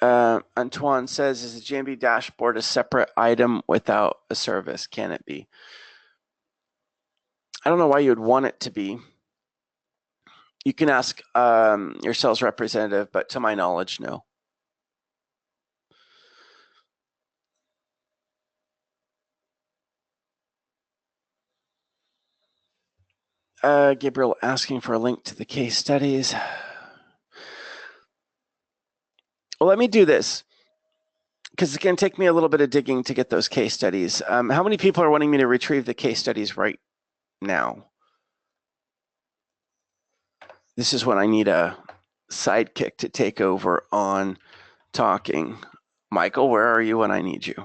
Antoine says, is the Gmb dashboard a separate item without a service? Can it be? I don't know why you would want it to be. You can ask your sales representative, but to my knowledge, no. Gabriel asking for a link to the case studies. Well, let me do this, because it's going to take me a little bit of digging to get those case studies. How many people are wanting me to retrieve the case studies right now? This is when I need a sidekick to take over on talking. Michael, where are you when I need you?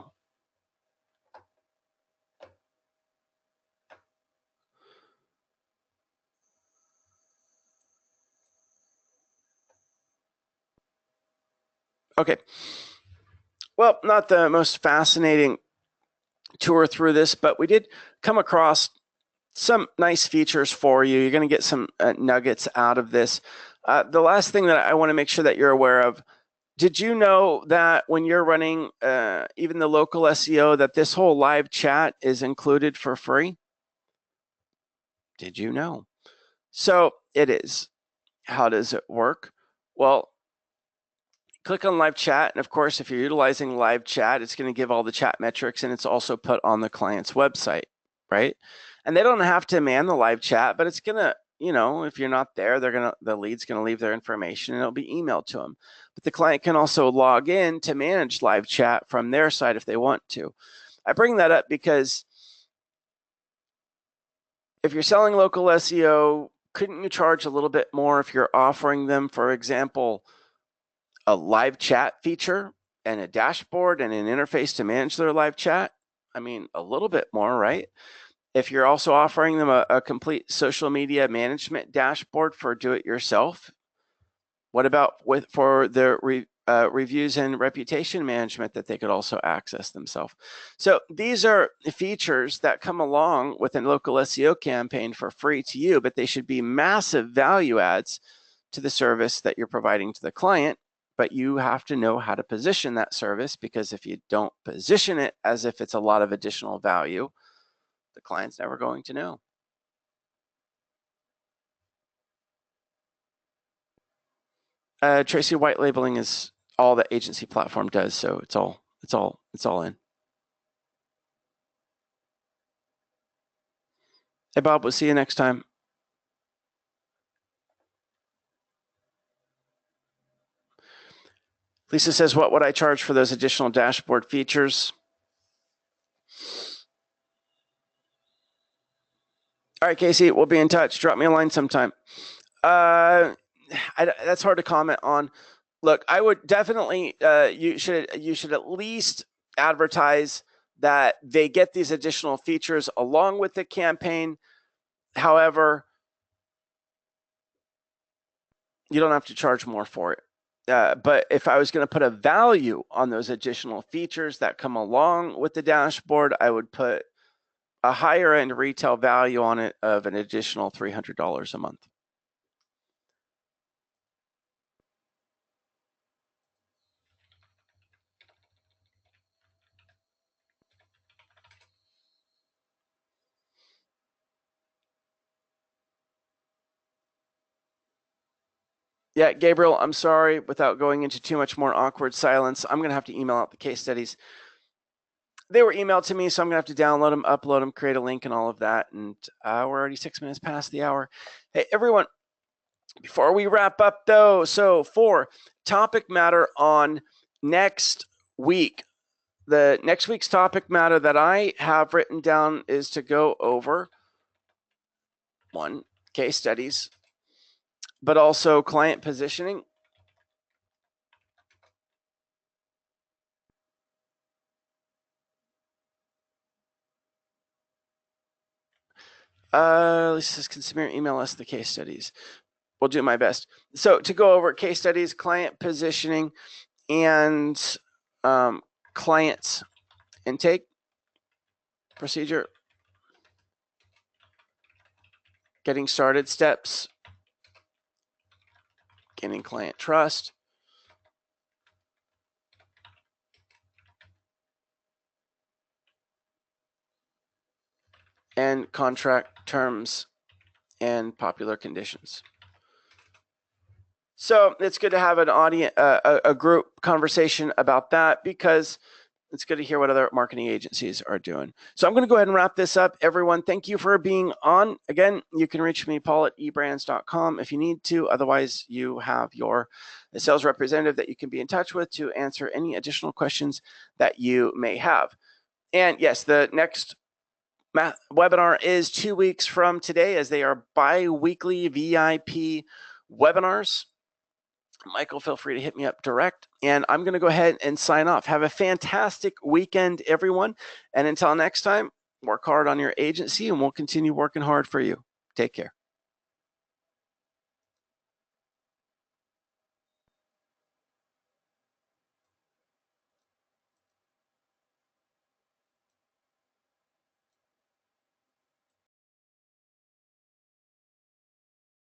Okay. Well, not the most fascinating tour through this, but we did come across some nice features for you. You're going to get some nuggets out of this. The last thing that I want to make sure that you're aware of, did you know that when you're running even the local SEO, that this whole live chat is included for free? Did you know? So it is. How does it work? Well, click on live chat. And of course, if you're utilizing live chat, it's going to give all the chat metrics, and it's also put on the client's website, right? And they don't have to man the live chat, but it's going to, you know, if you're not there, the lead's going to leave their information and it'll be emailed to them. But the client can also log in to manage live chat from their side if they want to. I bring that up because if you're selling local SEO, couldn't you charge a little bit more if you're offering them, for example, a live chat feature and a dashboard and an interface to manage their live chat? I mean, a little bit more, right? If you're also offering them a complete social media management dashboard for do-it-yourself, what about for the reviews and reputation management that they could also access themselves? So these are features that come along with a local SEO campaign for free to you, but they should be massive value adds to the service that you're providing to the client. But you have to know how to position that service, because if you don't position it as if it's a lot of additional value, the client's never going to know. Tracy, white labeling is all the agency platform does, so it's all in. Hey Bob, we'll see you next time. Lisa says, what would I charge for those additional dashboard features? All right, Casey, we'll be in touch. Drop me a line sometime. That's hard to comment on. Look, I would definitely, you should at least advertise that they get these additional features along with the campaign. However, you don't have to charge more for it. But if I was going to put a value on those additional features that come along with the dashboard, I would put a higher end retail value on it of an additional $300 a month. Yeah, Gabriel, I'm sorry, without going into too much more awkward silence, I'm going to have to email out the case studies. They were emailed to me, so I'm going to have to download them, upload them, create a link and all of that. And we're already 6 minutes past the hour. Hey, everyone, Before we wrap up though, so for topic matter on next week, the next week's topic matter that I have written down is to go over one, case studies, but also client positioning. This says, can Samir email us the case studies? We'll do my best. So to go over case studies, client positioning, and client intake procedure, getting started steps, gaining client trust, and contract terms and popular conditions. So it's good to have an audience, a group conversation about that, because it's good to hear what other marketing agencies are doing. So I'm going to go ahead and wrap this up. Everyone, thank you for being on. Again, you can reach me, paul@ebrands.com, if you need to. Otherwise, you have your sales representative that you can be in touch with to answer any additional questions that you may have. And yes, the next webinar is 2 weeks from today, as they are bi-weekly VIP webinars. Michael, feel free to hit me up direct, and I'm going to go ahead and sign off. Have a fantastic weekend, everyone. And until next time, work hard on your agency, and we'll continue working hard for you. Take care.